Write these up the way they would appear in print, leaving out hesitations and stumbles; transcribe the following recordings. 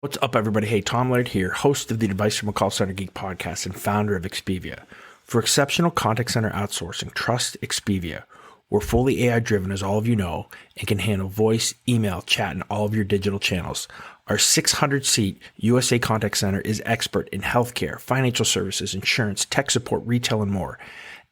What's up, everybody? Hey, Tom Laird here, host of the Advice from a Call Center Geek podcast and founder of Expedia. For exceptional contact center outsourcing, trust Expedia. We're fully AI-driven, as all of you know, and can handle voice, email, chat, and all of your digital channels. Our 600-seat USA contact center is expert in healthcare, financial services, insurance, tech support, retail, and more.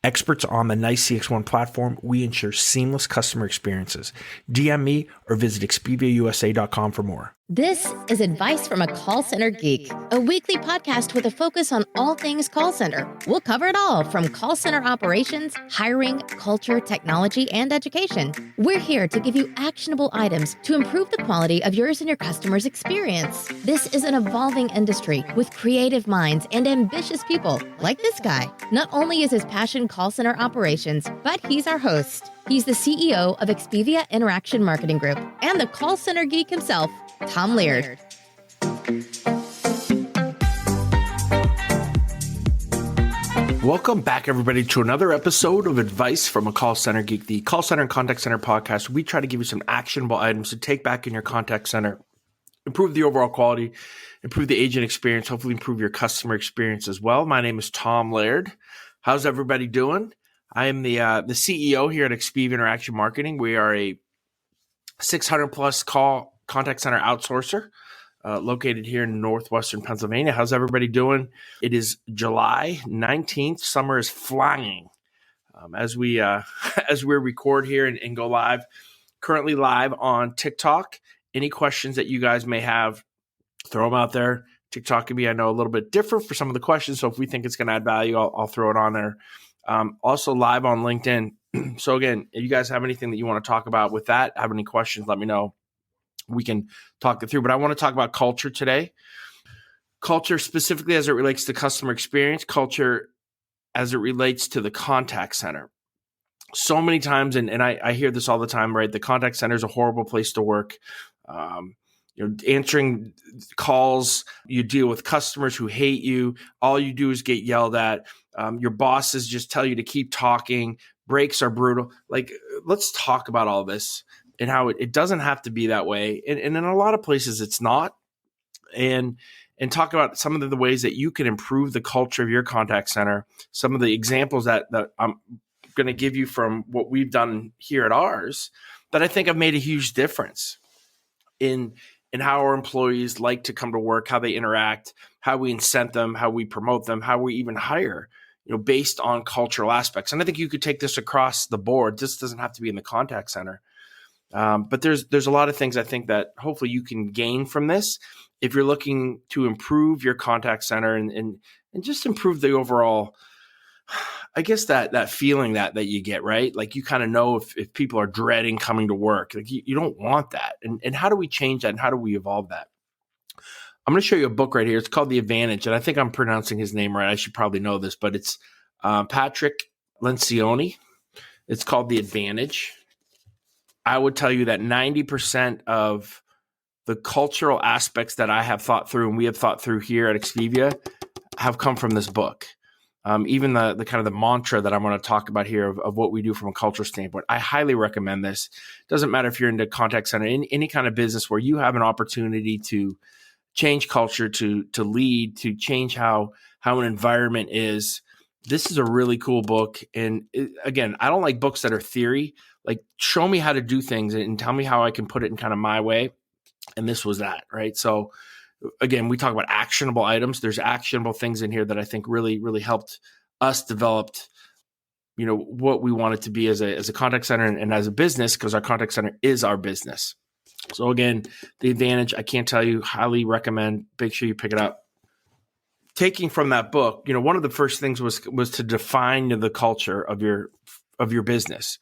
Experts on the NICE CX1 platform, we ensure seamless customer experiences. DM me or visit expediausa.com for more. This is Advice from a Call Center Geek, a weekly podcast with a focus on all things call center. We'll cover it all from call center operations, hiring, culture, technology, and education. We're here to give you actionable items to improve the quality of yours and your customers' experience. This is an evolving industry with creative minds and ambitious people, like this guy. Not only is his passion call center operations, but he's our host. He's the CEO of Expedia Interaction Marketing Group and the call center geek himself, Tom Laird. Welcome back, everybody, to another episode of Advice from a Call Center Geek, the call center and contact center podcast. We try to give you some actionable items to take back in your contact center, improve the overall quality, improve the agent experience, hopefully improve your customer experience as well. My name is Tom Laird. How's everybody doing? I am the CEO here at Expedia Interaction Marketing. We are a 600 plus call contact center outsourcer located here in northwestern Pennsylvania. How's everybody doing? It is July 19th. Summer is flying as we record here and go live. Currently live on TikTok. Any questions that you guys may have, throw them out there. TikTok can be, I know, a little bit different for some of the questions. So if we think it's going to add value, I'll throw it on there. Also live on LinkedIn. So again, if you guys have anything that you want to talk about with that, have any questions, let me know. We can talk it through. But I want to talk about culture today. Culture specifically as it relates to customer experience, culture as it relates to the contact center. So many times, and I hear this all the time, right? The contact center is a horrible place to work. Answering calls, you deal with customers who hate you. All you do is get yelled at. Your bosses just tell you to keep talking. Breaks are brutal. Like, let's talk about all this and how it doesn't have to be that way. And in a lot of places, it's not. And talk about some of the ways that you can improve the culture of your contact center. Some of the examples that I'm going to give you from what we've done here at ours that I think have made a huge difference in how our employees like to come to work, how they interact, how we incent them, how we promote them, how we even hire, based on cultural aspects. And I think you could take this across the board. This doesn't have to be in the contact center. But there's a lot of things I think that hopefully you can gain from this if you're looking to improve your contact center and just improve the overall, I guess that feeling that you get, right? Like you kind of know if people are dreading coming to work, like you don't want that. And how do we change that? And how do we evolve that? I'm going to show you a book right here. It's called The Advantage. And I think I'm pronouncing his name right. I should probably know this, but it's Patrick Lencioni. It's called The Advantage. I would tell you that 90% of the cultural aspects that I have thought through and we have thought through here at Expedia have come from this book. Even the kind of the mantra that I'm going to talk about here of what we do from a cultural standpoint. I highly recommend this. Doesn't matter if you're into contact center, in any kind of business where you have an opportunity to change culture, to lead, to change how an environment is. This is a really cool book. And again, I don't like books that are theory. Like, show me how to do things and tell me how I can put it in kind of my way. And this was that, right? So again, we talk about actionable items. There's actionable things in here that I think really, really helped us develop, what we want it to be as a contact center and as a business, because our contact center is our business. So again, The Advantage, I can't tell you, highly recommend. Make sure you pick it up. Taking from that book, one of the first things was to define the culture of your business.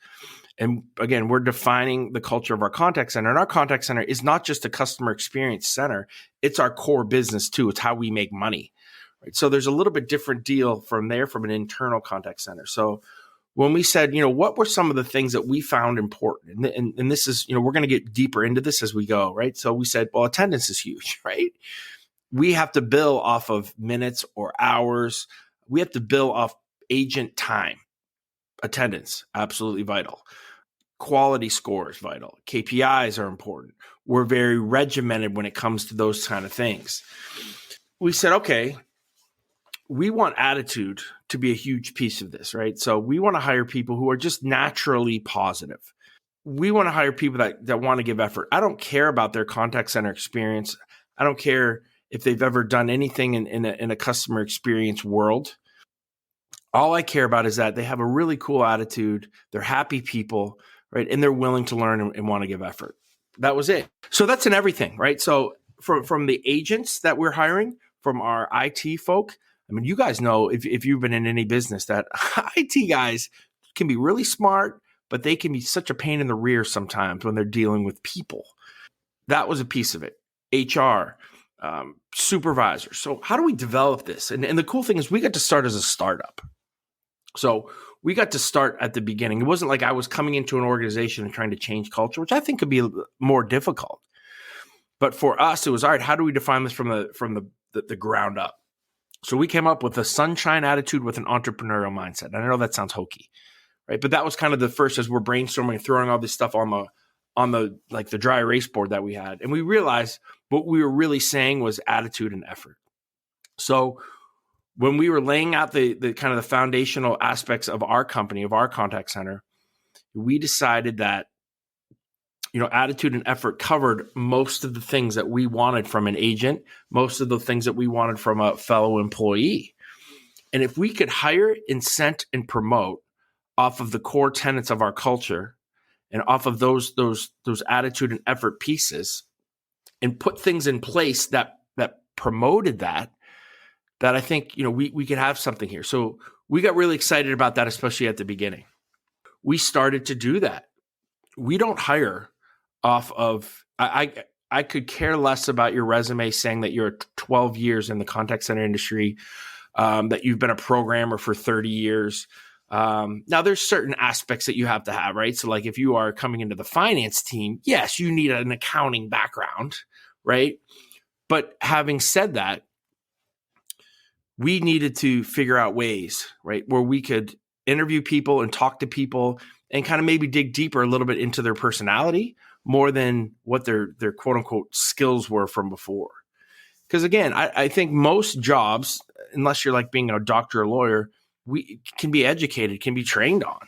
And again, we're defining the culture of our contact center. And our contact center is not just a customer experience center. It's our core business too. It's how we make money. Right? So there's a little bit different deal from there from an internal contact center. So when we said, what were some of the things that we found important? And this is, we're going to get deeper into this as we go, right? So we said, well, attendance is huge, right? We have to bill off of minutes or hours. We have to bill off agent time. Attendance, absolutely vital. Quality score is vital. KPIs are important. we're very regimented when it comes to those kind of things. We said, okay, we want attitude to be a huge piece of this, right? So we want to hire people who are just naturally positive. We want to hire people that want to give effort. I don't care about their contact center experience. I don't care if they've ever done anything in a customer experience world. All I care about is that they have a really cool attitude. They're happy people, right? And they're willing to learn and want to give effort. That was it. So that's in everything, right? So from the agents that we're hiring, from our IT folk, I mean, you guys know if you've been in any business that IT guys can be really smart, but they can be such a pain in the rear sometimes when they're dealing with people. That was a piece of it. HR, supervisors. So how do we develop this? And the cool thing is we got to start as a startup. So we got to start at the beginning. It wasn't like I was coming into an organization and trying to change culture, which I think could be more difficult. But for us, it was, all right, how do we define this from the ground up? So we came up with a sunshine attitude with an entrepreneurial mindset. And I know that sounds hokey, right? But that was kind of the first, as we're brainstorming, throwing all this stuff on the like the dry erase board that we had. And we realized what we were really saying was attitude and effort. So when we were laying out the kind of the foundational aspects of our company, of our contact center, we decided that, attitude and effort covered most of the things that we wanted from an agent, most of the things that we wanted from a fellow employee. And if we could hire, incent, and promote off of the core tenets of our culture and off of those attitude and effort pieces and put things in place that promoted that I think, we could have something here. So we got really excited about that, especially at the beginning. We started to do that. We don't hire off of, I could care less about your resume saying that you're 12 years in the contact center industry, that you've been a programmer for 30 years. Now there's certain aspects that you have to have, right? So like if you are coming into the finance team, yes, you need an accounting background, right? But having said that, we needed to figure out ways, right, where we could interview people and talk to people and kind of maybe dig deeper a little bit into their personality more than what their quote unquote skills were from before. Because again, I think most jobs, unless you're like being a doctor or lawyer, we can be educated, can be trained on.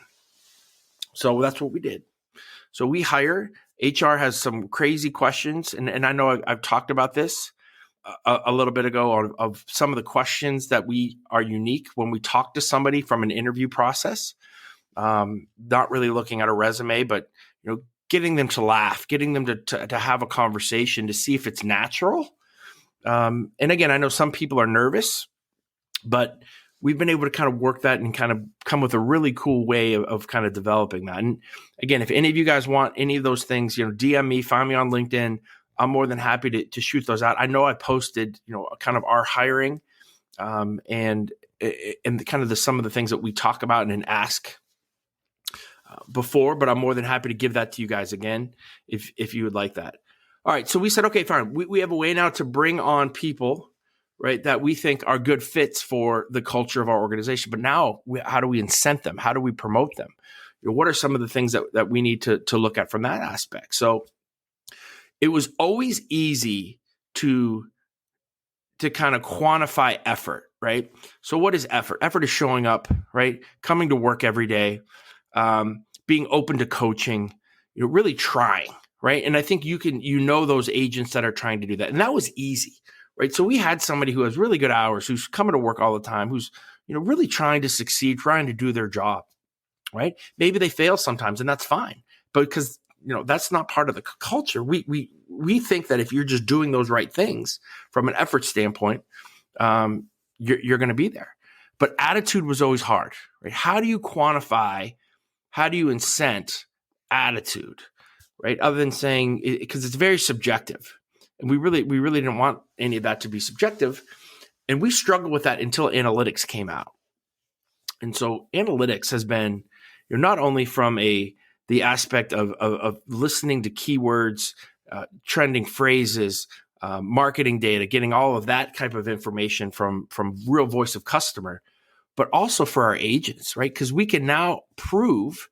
So that's what we did. So we hire. HR has some crazy questions. And I know I've talked about this a little bit ago of some of the questions that we are unique when we talk to somebody from an interview process. Not really looking at a resume, but getting them to laugh, getting them to have a conversation to see if it's natural. And again, I know some people are nervous, but we've been able to kind of work that and kind of come with a really cool way of kind of developing that. And again, if any of you guys want any of those things, DM me, find me on LinkedIn. I'm more than happy to shoot those out. I know I posted, kind of our hiring and kind of some of the things that we talk about and ask before, but I'm more than happy to give that to you guys again if you would like that. All right, so we said, okay, fine. We have a way now to bring on people, right, that we think are good fits for the culture of our organization. But now, how do we incent them? How do we promote them? What are some of the things that we need to look at from that aspect? So it was always easy to kind of quantify effort, right? So what is effort? Effort is showing up, right? Coming to work every day, being open to coaching, really trying, right? And I think those agents that are trying to do that. And that was easy, right? So we had somebody who has really good hours, who's coming to work all the time, who's, really trying to succeed, trying to do their job, right? Maybe they fail sometimes and that's fine, but because that's not part of the culture. We think that if you're just doing those right things from an effort standpoint, you're going to be there. But attitude was always hard, right? How do you quantify? How do you incent attitude, right? Other than saying, because it's very subjective, and we really didn't want any of that to be subjective, and we struggled with that until analytics came out. And so analytics has been, not only from the aspect of listening to keywords, trending phrases, marketing data, getting all of that type of information from real voice of customer, but also for our agents, right? Because we can now prove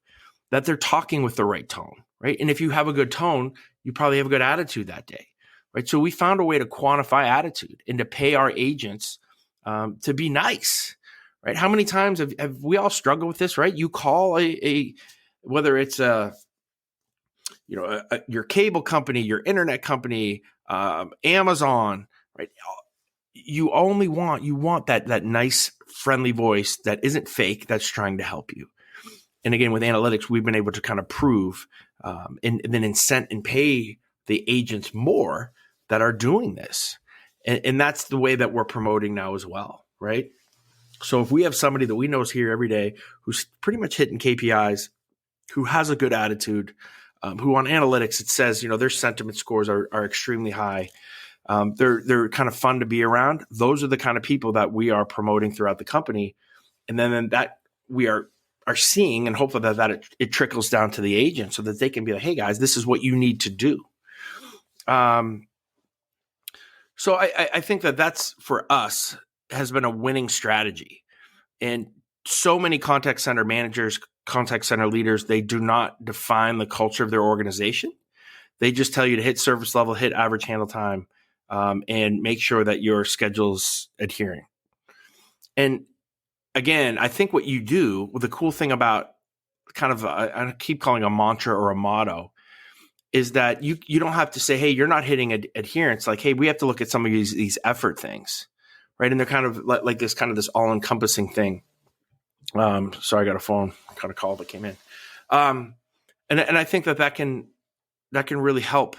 that they're talking with the right tone, right? And if you have a good tone, you probably have a good attitude that day, right? So we found a way to quantify attitude and to pay our agents to be nice, right? How many times have we all struggled with this, right? You call whether it's your cable company, your internet company, Amazon, right? You want that nice, friendly voice that isn't fake, that's trying to help you. And again, with analytics, we've been able to kind of prove and then incent and pay the agents more that are doing this. And that's the way that we're promoting now as well, right? So if we have somebody that we know is here every day, who's pretty much hitting KPIs, who has a good attitude, who on analytics, it says, their sentiment scores are extremely high. They're kind of fun to be around. Those are the kind of people that we are promoting throughout the company. And then that we are seeing, and hopefully that it trickles down to the agent so that they can be like, hey guys, this is what you need to do. So I think that's for us has been a winning strategy. And so many contact center managers, contact center leaders, they do not define the culture of their organization. They just tell you to hit service level, hit average handle time, and make sure that your schedule's adhering. And again, I think what you do, the cool thing about kind of, I keep calling a mantra or a motto, is that you don't have to say, hey, you're not hitting adherence. Like, hey, we have to look at some of these effort things, right? And they're kind of like this all-encompassing thing. Sorry, I got a phone kind of call that came in. And I think that can really help,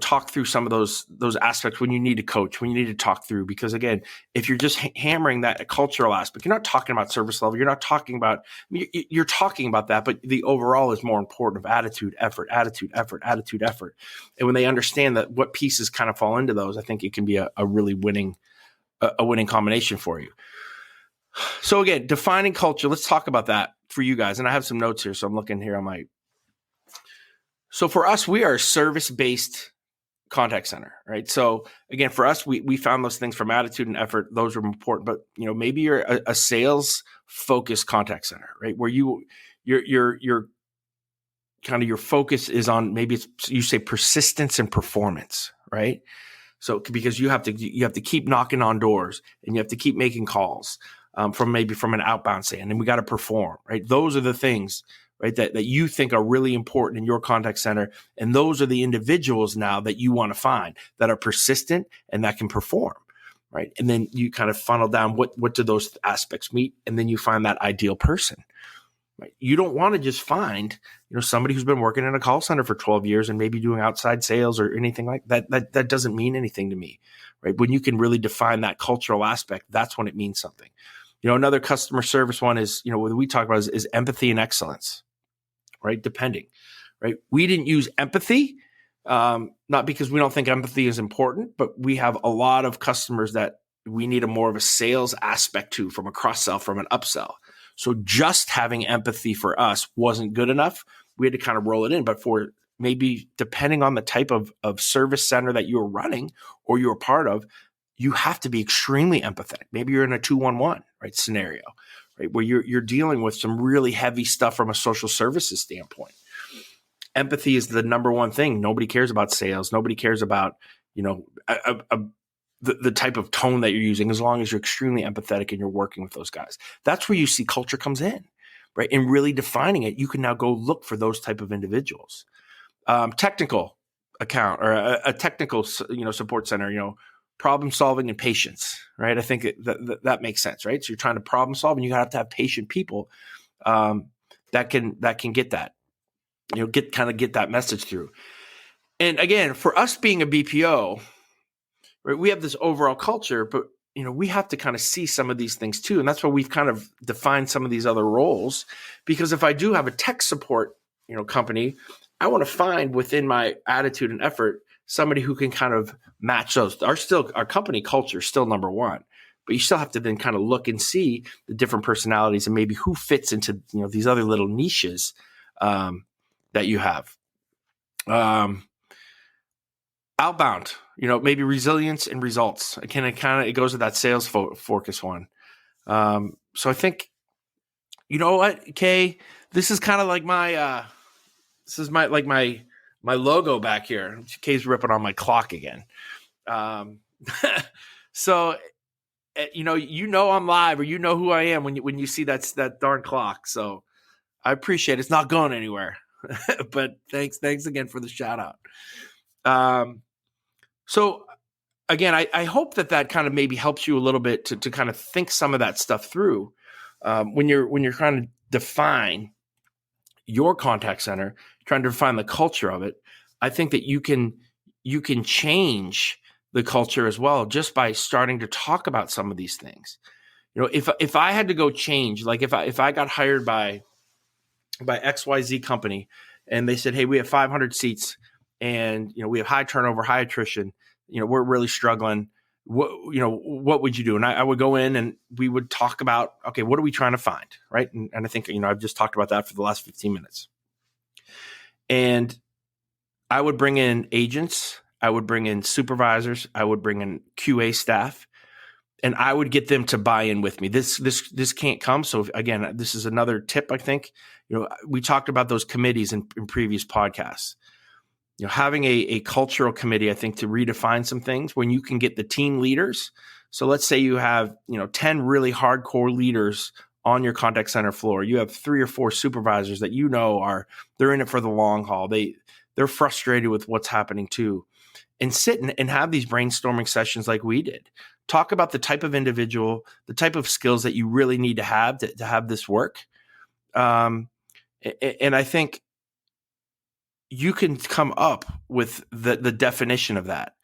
talk through some of those aspects when you need to coach, when you need to talk through, because again, if you're just hammering that cultural aspect, you're not talking about service level. You're not talking about, you're talking about that, but the overall is more important of attitude, effort. And when they understand that what pieces kind of fall into those, I think it can be a really winning combination for you. So again, defining culture, let's talk about that for you guys. And I have some notes here. So I'm looking here on so for us, we are a service-based contact center, right? So again, for us, we found those things from attitude and effort. Those are important, but maybe you're a sales-focused contact center, right? Where your kind of your focus is on, maybe you say persistence and performance, right? So because you have to keep knocking on doors and you have to keep making calls from an outbound stand, and we got to perform, right? Those are the things, right, that you think are really important in your contact center. And those are the individuals now that you want to find that are persistent and that can perform, right? And then you kind of funnel down what do those aspects meet, and then you find that ideal person, right? You don't want to just find, somebody who's been working in a call center for 12 years and maybe doing outside sales or anything like that. That doesn't mean anything to me, right? When you can really define that cultural aspect, that's when it means something. Another customer service one is, what we talk about is empathy and excellence, right? Depending, right? We didn't use empathy, not because we don't think empathy is important, but we have a lot of customers that we need more of a sales aspect to, from a cross-sell, from an upsell. So just having empathy for us wasn't good enough. We had to kind of roll it in. But for maybe, depending on the type of service center that you're running or you're a part of, you have to be extremely empathetic. Maybe you're in a 211, right, scenario, right, where you're dealing with some really heavy stuff from a social services standpoint. Empathy is the number one thing. Nobody cares about sales. Nobody cares about, the type of tone that you're using, as long as you're extremely empathetic and you're working with those guys. That's where you see culture comes in, right? And really defining it, you can now go look for those type of individuals. Technical account or a technical, support center, problem solving and patience, right? I think that makes sense, right? So you're trying to problem solve, and you have to have patient people that can get that, get that message through. And again, for us being a BPO, right, we have this overall culture, but we have to kind of see some of these things too, and that's why we've kind of defined some of these other roles. Because if I do have a tech support, company, I want to find within my attitude and effort somebody who can kind of match those. Our company culture is still number one, but you still have to then kind of look and see the different personalities and maybe who fits into these other little niches that you have. Outbound, maybe resilience and results. Again, it goes to that sales focus one. So I think, you know what, Kay, this is kind of like my my logo back here. Kay's ripping on my clock again. So, I'm live, or who I am when you see that darn clock. So I appreciate it. It's not going anywhere. But thanks again for the shout out. So again, I hope that kind of maybe helps you a little bit to kind of think some of that stuff through when you're trying to define your contact center, trying to define the culture of it. I think that you can change the culture as well just by starting to talk about some of these things. If I had to go change, like if I got hired by XYZ company and they said, hey, we have 500 seats and, we have high turnover, high attrition, we're really struggling. What would you do? And I would go in and we would talk about, okay, what are we trying to find? Right. And I think, I've just talked about that for the last 15 minutes. And I would bring in agents. I would bring in supervisors. I would bring in QA staff, and I would get them to buy in with me. This can't come. So again, this is another tip. I think, we talked about those committees in previous podcasts. Having a cultural committee, I think, to redefine some things when you can get the team leaders. So let's say you have, 10 really hardcore leaders on your contact center floor. You have 3 or 4 supervisors that they're in it for the long haul. They're frustrated with what's happening too. And sit and have these brainstorming sessions like we did. Talk about the type of individual, the type of skills that you really need to have this work. And I think you can come up with the definition of that.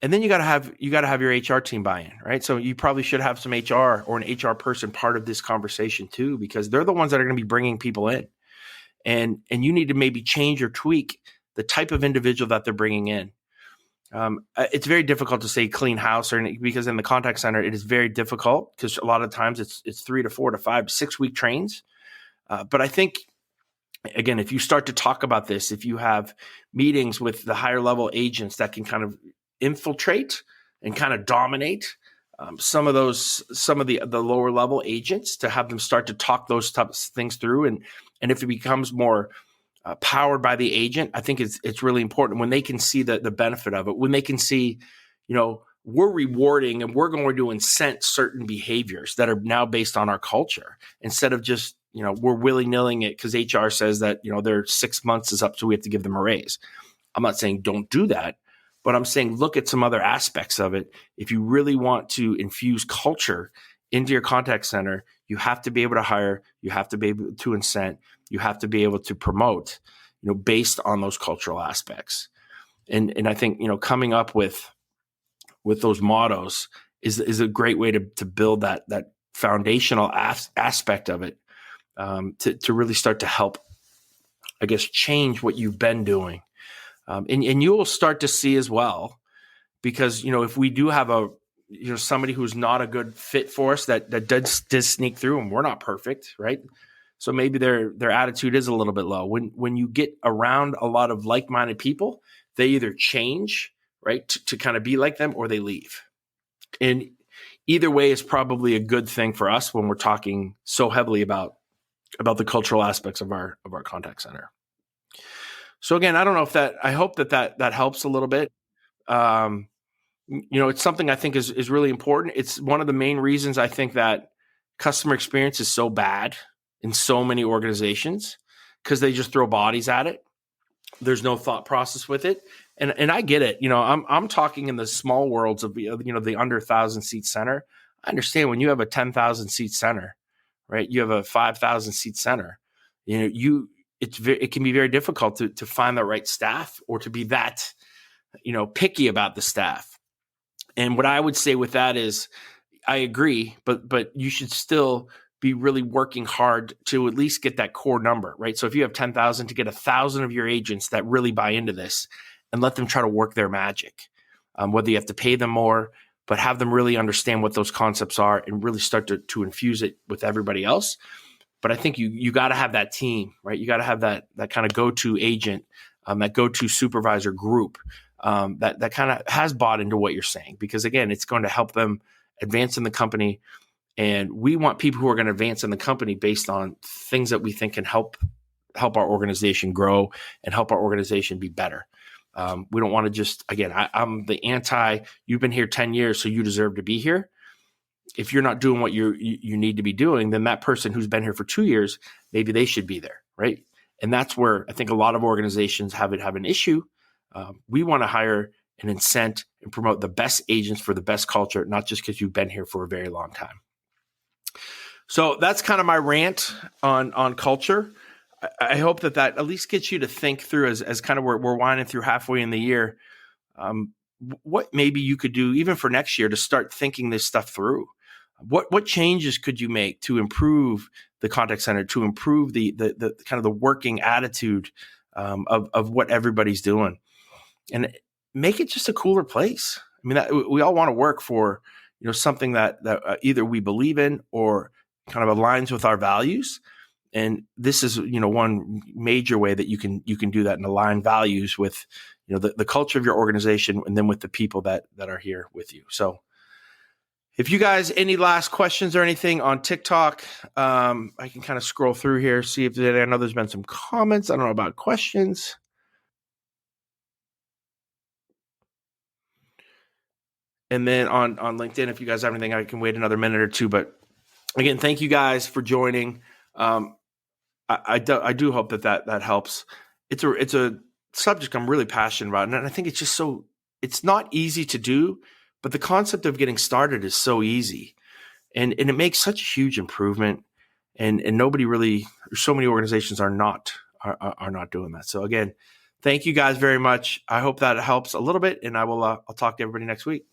And then you got to have your HR team buy in, right? So you probably should have some HR or an HR person part of this conversation too, because they're the ones that are going to be bringing people in. And you need to maybe change or tweak the type of individual that they're bringing in. It's very difficult to say clean house because in the contact center, it is very difficult because a lot of times it's 3 to 4 to 5 to 6 week trains. But I think, again, if you start to talk about this, if you have meetings with the higher level agents that can kind of infiltrate and kind of dominate some of the lower level agents, to have them start to talk those types of things through, and if it becomes more powered by the agent, I think it's really important when they can see the benefit of it, when they can see, we're rewarding and we're going to incent certain behaviors that are now based on our culture, instead of just, we're willy-nilling it because HR says that, their 6 months is up, so we have to give them a raise. I'm not saying don't do that, but I'm saying look at some other aspects of it. If you really want to infuse culture into your contact center, you have to be able to hire, you have to be able to incent, you have to be able to promote, based on those cultural aspects. And I think, coming up with those mottos is a great way to build that foundational aspect of it, to really start to help, I guess, change what you've been doing. And you will start to see as well, because, if we do have somebody who's not a good fit for us that does sneak through, and we're not perfect, right? So maybe their attitude is a little bit low. When you get around a lot of like-minded people, they either change, right, to kind of be like them, or they leave. And either way is probably a good thing for us when we're talking so heavily about the cultural aspects of our contact center. So again, I don't know I hope that helps a little bit. It's something I think is really important. It's one of the main reasons I think that customer experience is so bad in so many organizations, because they just throw bodies at it. There's no thought process with it. And I get it. I'm talking in the small worlds of, the under 1,000 seat center. I understand when you have a 10,000 seat center, right? You have a 5,000 seat center, it can be very difficult to find the right staff, or to be that, picky about the staff. And what I would say with that is, I agree, but you should still be really working hard to at least get that core number, right? So if you have 10,000, to get 1,000 of your agents that really buy into this, and let them try to work their magic, whether you have to pay them more, but have them really understand what those concepts are and really start to infuse it with everybody else. But I think you got to have that team, right? You got to have that kind of go-to agent, that go-to supervisor group, that kind of has bought into what you're saying, because again, it's going to help them advance in the company. And we want people who are going to advance in the company based on things that we think can help help our organization grow and help our organization be better. We don't want to just, again, I'm the you've been here 10 years, so you deserve to be here. If you're not doing what you need to be doing, then that person who's been here for 2 years, maybe they should be there, right? And that's where I think a lot of organizations have an issue. We want to hire and incent and promote the best agents for the best culture, not just because you've been here for a very long time. So that's kind of my rant on culture. I hope that at least gets you to think through as kind of we're winding through halfway in the year, what maybe you could do even for next year to start thinking this stuff through. What changes could you make to improve the contact center, to improve the kind of the working attitude of what everybody's doing, and make it just a cooler place. I mean, we all want to work for something that either we believe in or kind of aligns with our values. And this is one major way that you can do that and align values with the culture of your organization and then with the people that are here with you. So if you guys any last questions or anything on TikTok, I can kind of scroll through here, see if I know there's been some comments. I don't know about questions. And then on LinkedIn, if you guys have anything, I can wait another minute or two. But again, thank you guys for joining. I do hope that helps. It's a subject I'm really passionate about, and I think it's just it's not easy to do, but the concept of getting started is so easy, and it makes such a huge improvement. And nobody really, so many organizations are not doing that. So again, thank you guys very much. I hope that helps a little bit, and I'll talk to everybody next week.